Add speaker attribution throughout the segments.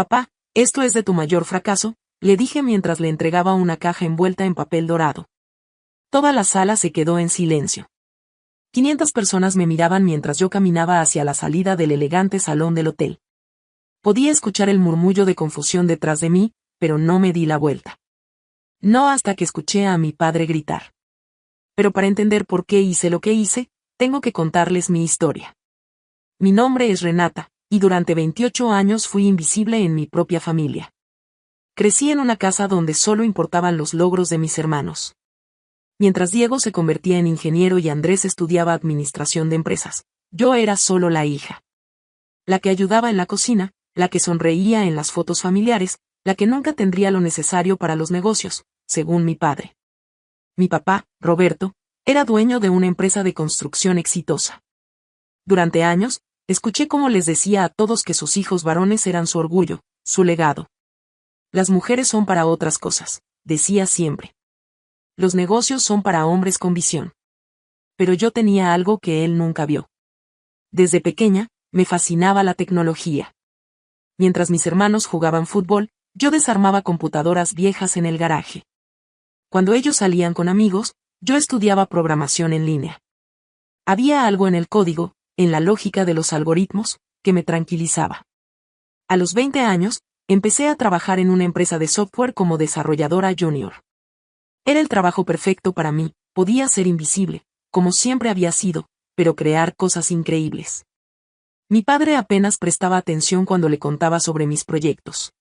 Speaker 1: Papá, esto es de tu mayor fracaso, le dije mientras le entregaba una caja envuelta en papel dorado. Toda la sala se quedó en silencio. 500 personas me miraban mientras yo caminaba hacia la salida del elegante salón del hotel. Podía escuchar el murmullo de confusión detrás de mí, pero no me di la vuelta. No hasta que escuché a mi padre gritar. Pero para entender por qué hice lo que hice, tengo que contarles mi historia. Mi nombre es Renata, y durante 28 años fui invisible en mi propia familia. Crecí en una casa donde solo importaban los logros de mis hermanos. Mientras Diego se convertía en ingeniero y Andrés estudiaba administración de empresas, yo era solo la hija. La que ayudaba en la cocina, la que sonreía en las fotos familiares, la que nunca tendría lo necesario para los negocios, según mi padre. Mi papá, Roberto, era dueño de una empresa de construcción exitosa. Durante años, escuché cómo les decía a todos que sus hijos varones eran su orgullo, su legado. Las mujeres son para otras cosas, decía siempre. Los negocios son para hombres con visión. Pero yo tenía algo que él nunca vio. Desde pequeña, me fascinaba la tecnología. Mientras mis hermanos jugaban fútbol, yo desarmaba computadoras viejas en el garaje. Cuando ellos salían con amigos, yo estudiaba programación en línea. Había algo en el código, en la lógica de los algoritmos, que me tranquilizaba. A los 20 años, empecé a trabajar en una empresa de software como desarrolladora junior. Era el trabajo perfecto para mí, podía ser invisible, como siempre había sido, pero crear cosas increíbles. Mi padre apenas prestaba atención cuando le contaba sobre mis proyectos.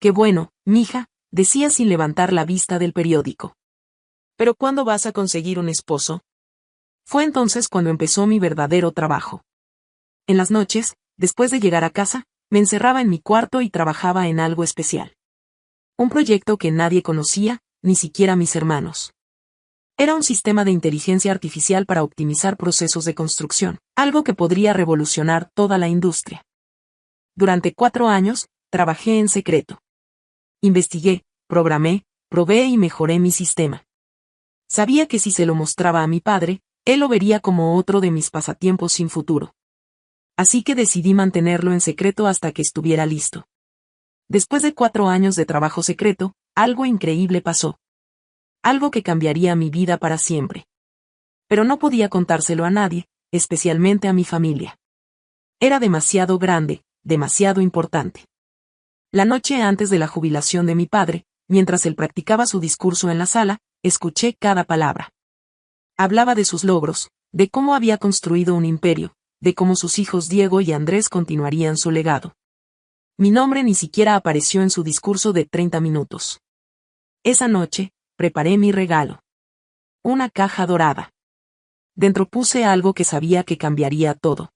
Speaker 1: Qué bueno, mija, decía sin levantar la vista del periódico. ¿Pero cuándo vas a conseguir un esposo? Fue entonces cuando empezó mi verdadero trabajo. En las noches, después de llegar a casa, me encerraba en mi cuarto y trabajaba en algo especial. Un proyecto que nadie conocía, ni siquiera mis hermanos. Era un sistema de inteligencia artificial para optimizar procesos de construcción, algo que podría revolucionar toda la industria. Durante 4 años, trabajé en secreto. Investigué, programé, probé y mejoré mi sistema. Sabía que si se lo mostraba a mi padre, él lo vería como otro de mis pasatiempos sin futuro. Así que decidí mantenerlo en secreto hasta que estuviera listo. Después de 4 años de trabajo secreto, algo increíble pasó. Algo que cambiaría mi vida para siempre. Pero no podía contárselo a nadie, especialmente a mi familia. Era demasiado grande, demasiado importante. La noche antes de la jubilación de mi padre, mientras él practicaba su discurso en la sala, escuché cada palabra. Hablaba de sus logros, de cómo había construido un imperio, de cómo sus hijos Diego y Andrés continuarían su legado. Mi nombre ni siquiera apareció en su discurso de 30 minutos. Esa noche, preparé mi regalo. Una caja dorada. Dentro puse algo que sabía que cambiaría todo.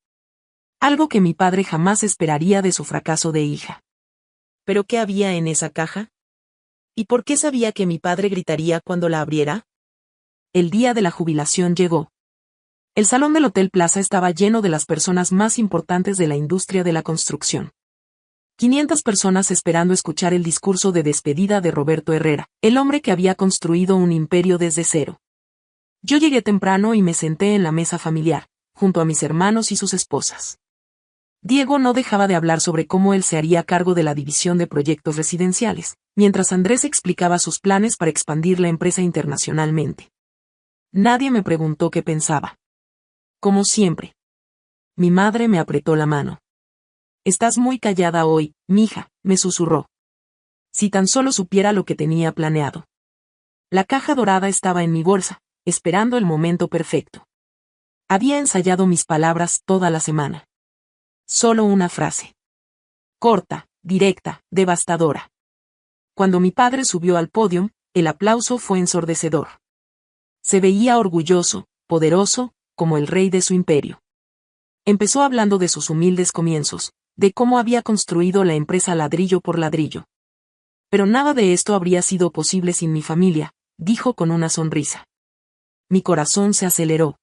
Speaker 1: Algo que mi padre jamás esperaría de su fracaso de hija. ¿Pero qué había en esa caja? ¿Y por qué sabía que mi padre gritaría cuando la abriera? El día de la jubilación llegó. El salón del Hotel Plaza estaba lleno de las personas más importantes de la industria de la construcción. 500 personas esperando escuchar el discurso de despedida de Roberto Herrera, el hombre que había construido un imperio desde cero. Yo llegué temprano y me senté en la mesa familiar, junto a mis hermanos y sus esposas. Diego no dejaba de hablar sobre cómo él se haría cargo de la división de proyectos residenciales, mientras Andrés explicaba sus planes para expandir la empresa internacionalmente. Nadie me preguntó qué pensaba. Como siempre. Mi madre me apretó la mano. Estás muy callada hoy, mija, me susurró. Si tan solo supiera lo que tenía planeado. La caja dorada estaba en mi bolsa, esperando el momento perfecto. Había ensayado mis palabras toda la semana. Solo una frase. Corta, directa, devastadora. Cuando mi padre subió al podio, el aplauso fue ensordecedor. Se veía orgulloso, poderoso, como el rey de su imperio. Empezó hablando de sus humildes comienzos, de cómo había construido la empresa ladrillo por ladrillo. Pero nada de esto habría sido posible sin mi familia, dijo con una sonrisa. Mi corazón se aceleró.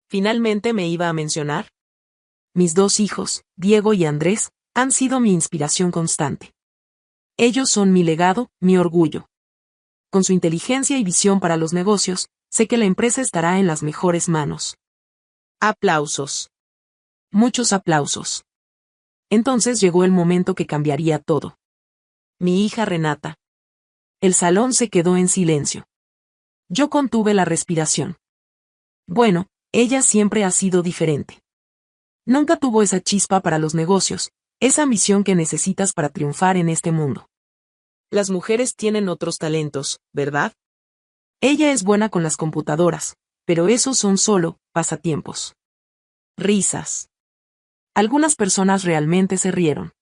Speaker 1: ¿Finalmente me iba a mencionar? Mis 2 hijos, Diego y Andrés, han sido mi inspiración constante. Ellos son mi legado, mi orgullo. Con su inteligencia y visión para los negocios, sé que la empresa estará en las mejores manos. Aplausos. Muchos aplausos. Entonces llegó el momento que cambiaría todo. Mi hija Renata. El salón se quedó en silencio. Yo contuve la respiración. Bueno, ella siempre ha sido diferente. Nunca tuvo esa chispa para los negocios, esa ambición que necesitas para triunfar en este mundo. Las mujeres tienen otros talentos, ¿verdad? Ella es buena con las computadoras, pero esos son solo pasatiempos. Risas. Algunas personas realmente se rieron.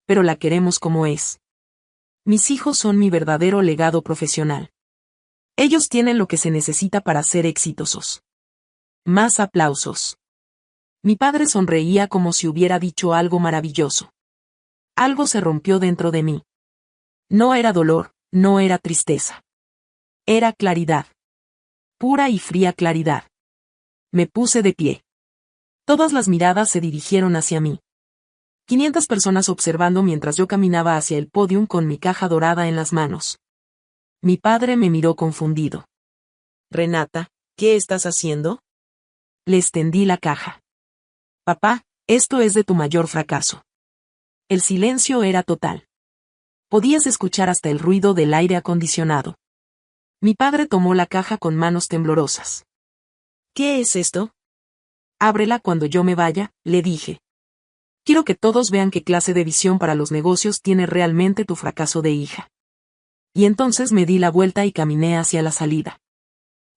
Speaker 1: Pero la queremos como es. Mis hijos son mi verdadero legado profesional. Ellos tienen lo que se necesita para ser exitosos. Más aplausos. Mi padre sonreía como si hubiera dicho algo maravilloso. Algo se rompió dentro de mí. No era dolor, no era tristeza. Era claridad. Pura y fría claridad. Me puse de pie. Todas las miradas se dirigieron hacia mí. 500 personas observando mientras yo caminaba hacia el pódium con mi caja dorada en las manos. Mi padre me miró confundido. Renata, ¿qué estás haciendo? Le extendí la caja. Papá, esto es de tu mayor fracaso. El silencio era total. Podías escuchar hasta el ruido del aire acondicionado. Mi padre tomó la caja con manos temblorosas. ¿Qué es esto? Ábrela cuando yo me vaya, le dije. Quiero que todos vean qué clase de visión para los negocios tiene realmente tu fracaso de hija. Y entonces me di la vuelta y caminé hacia la salida.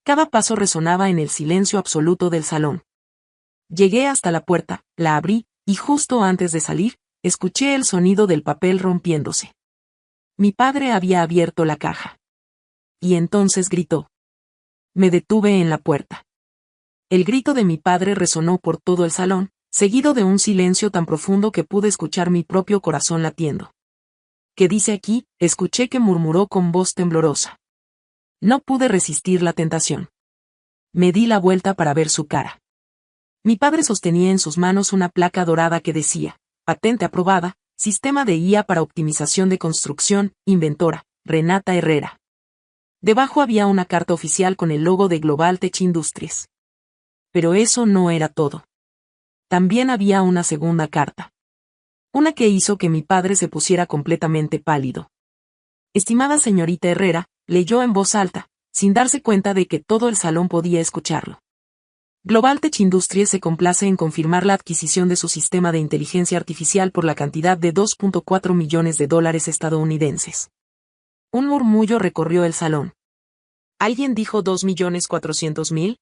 Speaker 1: Cada paso resonaba en el silencio absoluto del salón. Llegué hasta la puerta, la abrí, y justo antes de salir, escuché el sonido del papel rompiéndose. Mi padre había abierto la caja. Y entonces gritó. Me detuve en la puerta. El grito de mi padre resonó por todo el salón, seguido de un silencio tan profundo que pude escuchar mi propio corazón latiendo. ¿Qué dice aquí? Escuché que murmuró con voz temblorosa. No pude resistir la tentación. Me di la vuelta para ver su cara. Mi padre sostenía en sus manos una placa dorada que decía, patente aprobada, sistema de IA para optimización de construcción, inventora, Renata Herrera. Debajo había una carta oficial con el logo de Global Tech Industries. Pero eso no era todo. También había una segunda carta. Una que hizo que mi padre se pusiera completamente pálido. Estimada señorita Herrera, leyó en voz alta, sin darse cuenta de que todo el salón podía escucharlo. Global Tech Industries se complace en confirmar la adquisición de su sistema de inteligencia artificial por la cantidad de $2.4 millones estadounidenses. Un murmullo recorrió el salón. ¿Alguien dijo 2.400.000?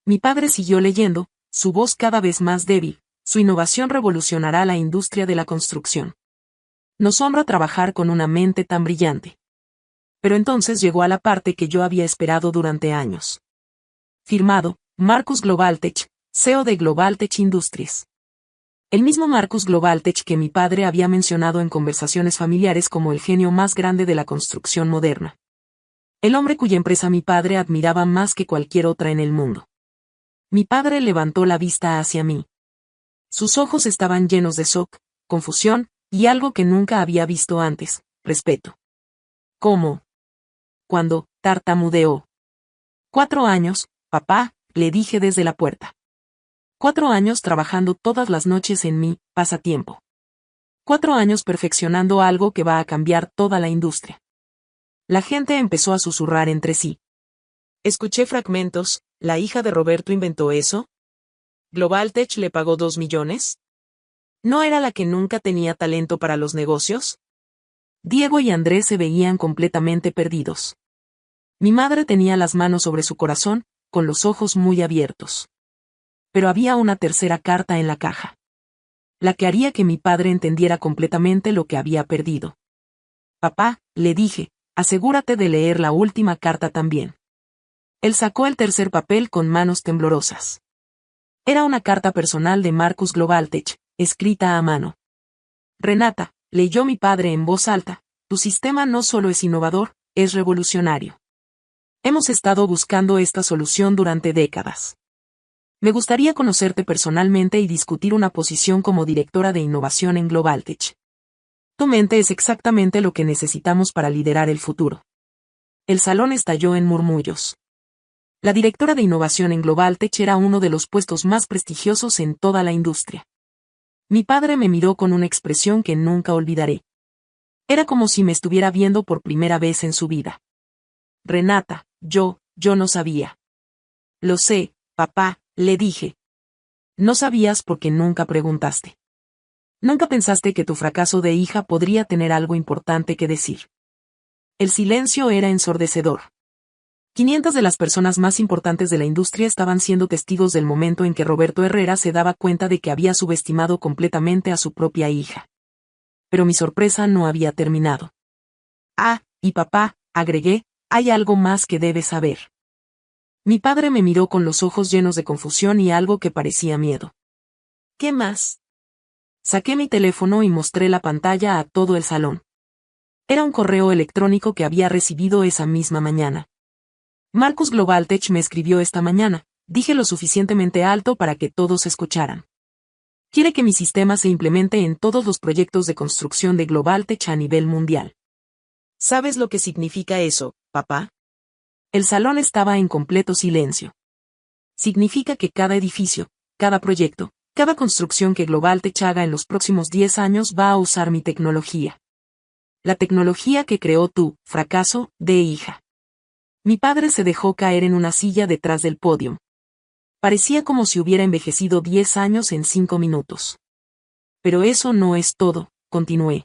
Speaker 1: Mi padre siguió leyendo, su voz cada vez más débil. Su innovación revolucionará la industria de la construcción. Nos honra trabajar con una mente tan brillante. Pero entonces llegó a la parte que yo había esperado durante años. Firmado, Marcus Globaltech, CEO de Globaltech Industries. El mismo Marcus Globaltech que mi padre había mencionado en conversaciones familiares como el genio más grande de la construcción moderna. El hombre cuya empresa mi padre admiraba más que cualquier otra en el mundo. Mi padre levantó la vista hacia mí. Sus ojos estaban llenos de shock, confusión, y algo que nunca había visto antes, respeto. ¿Cómo? Cuando, tartamudeó. 4 años, papá, le dije desde la puerta. 4 años trabajando todas las noches en mi pasatiempo. 4 años perfeccionando algo que va a cambiar toda la industria. La gente empezó a susurrar entre sí. Escuché fragmentos, ¿la hija de Roberto inventó eso? ¿Globaltech le pagó 2 millones? ¿No era la que nunca tenía talento para los negocios? Diego y Andrés se veían completamente perdidos. Mi madre tenía las manos sobre su corazón, con los ojos muy abiertos. Pero había una tercera carta en la caja. La que haría que mi padre entendiera completamente lo que había perdido. Papá, le dije, asegúrate de leer la última carta también. Él sacó el tercer papel con manos temblorosas. Era una carta personal de Marcus Globaltech, escrita a mano. Renata, leyó mi padre en voz alta, tu sistema no solo es innovador, es revolucionario. Hemos estado buscando esta solución durante décadas. Me gustaría conocerte personalmente y discutir una posición como directora de innovación en Globaltech. Tu mente es exactamente lo que necesitamos para liderar el futuro. El salón estalló en murmullos. La directora de innovación en Globaltech era uno de los puestos más prestigiosos en toda la industria. Mi padre me miró con una expresión que nunca olvidaré. Era como si me estuviera viendo por primera vez en su vida. Renata, yo no sabía. Lo sé, papá, le dije. No sabías porque nunca preguntaste. Nunca pensaste que tu fracaso de hija podría tener algo importante que decir. El silencio era ensordecedor. 500 de las personas más importantes de la industria estaban siendo testigos del momento en que Roberto Herrera se daba cuenta de que había subestimado completamente a su propia hija. Pero mi sorpresa no había terminado. Ah, y papá, agregué, hay algo más que debes saber. Mi padre me miró con los ojos llenos de confusión y algo que parecía miedo. ¿Qué más? Saqué mi teléfono y mostré la pantalla a todo el salón. Era un correo electrónico que había recibido esa misma mañana. Marcus Globaltech me escribió esta mañana, dije lo suficientemente alto para que todos escucharan. Quiere que mi sistema se implemente en todos los proyectos de construcción de Globaltech a nivel mundial. ¿Sabes lo que significa eso, papá? El salón estaba en completo silencio. Significa que cada edificio, cada proyecto, cada construcción que Globaltech haga en los próximos 10 años va a usar mi tecnología. La tecnología que creó tu fracaso de hija. Mi padre se dejó caer en una silla detrás del podio. Parecía como si hubiera envejecido 10 años en 5 minutos. Pero eso no es todo, continué.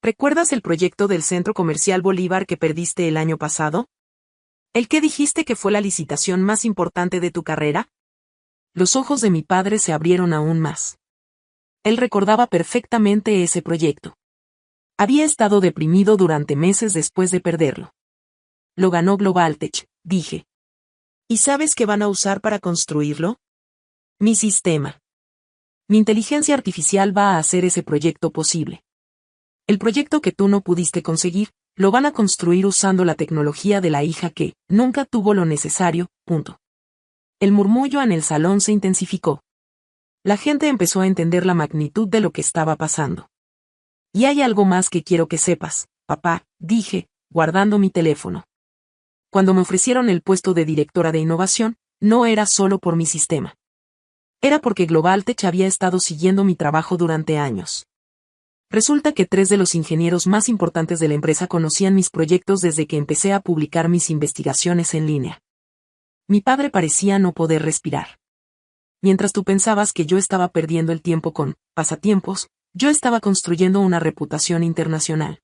Speaker 1: ¿Recuerdas el proyecto del Centro Comercial Bolívar que perdiste el año pasado? ¿El que dijiste que fue la licitación más importante de tu carrera? Los ojos de mi padre se abrieron aún más. Él recordaba perfectamente ese proyecto. Había estado deprimido durante meses después de perderlo. Lo ganó Globaltech, dije. ¿Y sabes qué van a usar para construirlo? Mi sistema. Mi inteligencia artificial va a hacer ese proyecto posible. El proyecto que tú no pudiste conseguir, lo van a construir usando la tecnología de la hija que nunca tuvo lo necesario, punto. El murmullo en el salón se intensificó. La gente empezó a entender la magnitud de lo que estaba pasando. Y hay algo más que quiero que sepas, papá, dije, guardando mi teléfono. Cuando me ofrecieron el puesto de directora de innovación, no era solo por mi sistema. Era porque Globaltech había estado siguiendo mi trabajo durante años. Resulta que 3 de los ingenieros más importantes de la empresa conocían mis proyectos desde que empecé a publicar mis investigaciones en línea. Mi padre parecía no poder respirar. Mientras tú pensabas que yo estaba perdiendo el tiempo con pasatiempos, yo estaba construyendo una reputación internacional.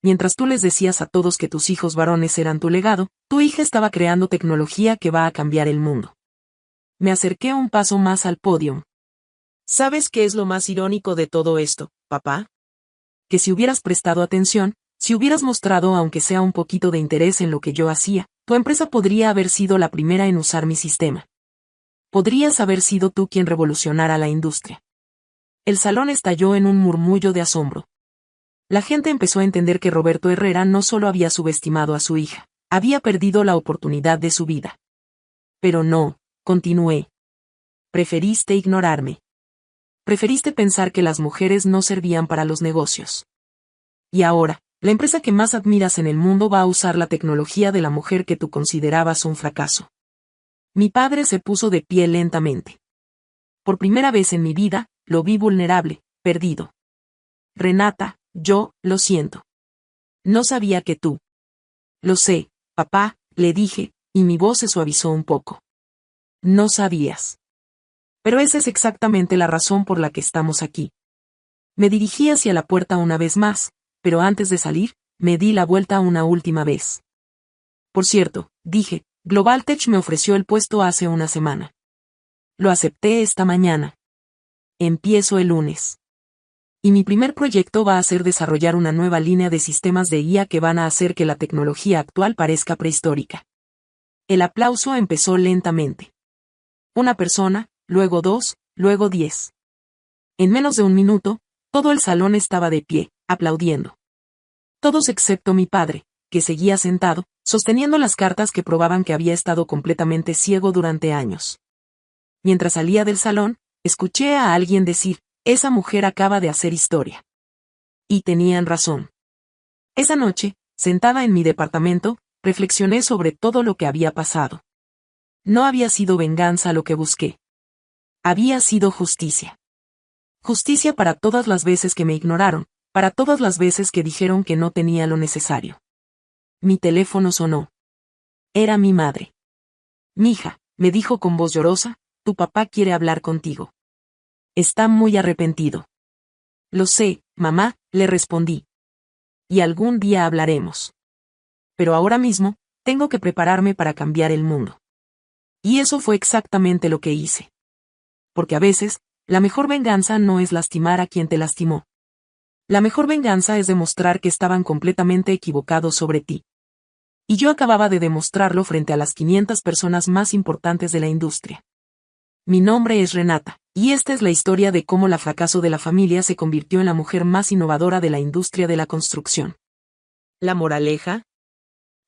Speaker 1: Mientras tú les decías a todos que tus hijos varones eran tu legado, tu hija estaba creando tecnología que va a cambiar el mundo. Me acerqué un paso más al podio. ¿Sabes qué es lo más irónico de todo esto, papá? Que si hubieras prestado atención, si hubieras mostrado aunque sea un poquito de interés en lo que yo hacía, tu empresa podría haber sido la primera en usar mi sistema. Podrías haber sido tú quien revolucionara la industria. El salón estalló en un murmullo de asombro. La gente empezó a entender que Roberto Herrera no solo había subestimado a su hija, había perdido la oportunidad de su vida. Pero no, continué. Preferiste ignorarme. Preferiste pensar que las mujeres no servían para los negocios. Y ahora, la empresa que más admiras en el mundo va a usar la tecnología de la mujer que tú considerabas un fracaso. Mi padre se puso de pie lentamente. Por primera vez en mi vida, lo vi vulnerable, perdido. Renata, yo, lo siento. No sabía que tú. Lo sé, papá, le dije, y mi voz se suavizó un poco. No sabías. Pero esa es exactamente la razón por la que estamos aquí. Me dirigí hacia la puerta una vez más, pero antes de salir, me di la vuelta una última vez. Por cierto, dije, Globaltech me ofreció el puesto hace una semana. Lo acepté esta mañana. Empiezo el lunes. Y mi primer proyecto va a ser desarrollar una nueva línea de sistemas de IA que van a hacer que la tecnología actual parezca prehistórica. El aplauso empezó lentamente. Una persona, luego 2, luego 10. En menos de un minuto, todo el salón estaba de pie, aplaudiendo. Todos excepto mi padre, que seguía sentado, sosteniendo las cartas que probaban que había estado completamente ciego durante años. Mientras salía del salón, escuché a alguien decir, esa mujer acaba de hacer historia. Y tenían razón. Esa noche, sentada en mi departamento, reflexioné sobre todo lo que había pasado. No había sido venganza lo que busqué. Había sido justicia. Justicia para todas las veces que me ignoraron, para todas las veces que dijeron que no tenía lo necesario. Mi teléfono sonó. Era mi madre. Mija, me dijo con voz llorosa, tu papá quiere hablar contigo. Está muy arrepentido. Lo sé, mamá, le respondí. Y algún día hablaremos. Pero ahora mismo, tengo que prepararme para cambiar el mundo. Y eso fue exactamente lo que hice. Porque a veces, la mejor venganza no es lastimar a quien te lastimó. La mejor venganza es demostrar que estaban completamente equivocados sobre ti. Y yo acababa de demostrarlo frente a las 500 personas más importantes de la industria. Mi nombre es Renata, y esta es la historia de cómo la fracaso de la familia se convirtió en la mujer más innovadora de la industria de la construcción. La moraleja: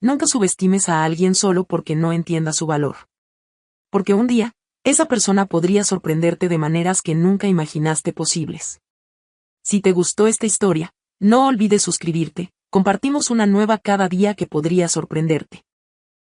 Speaker 1: nunca subestimes a alguien solo porque no entienda su valor. Porque un día, esa persona podría sorprenderte de maneras que nunca imaginaste posibles. Si te gustó esta historia, no olvides suscribirte, compartimos una nueva cada día que podría sorprenderte.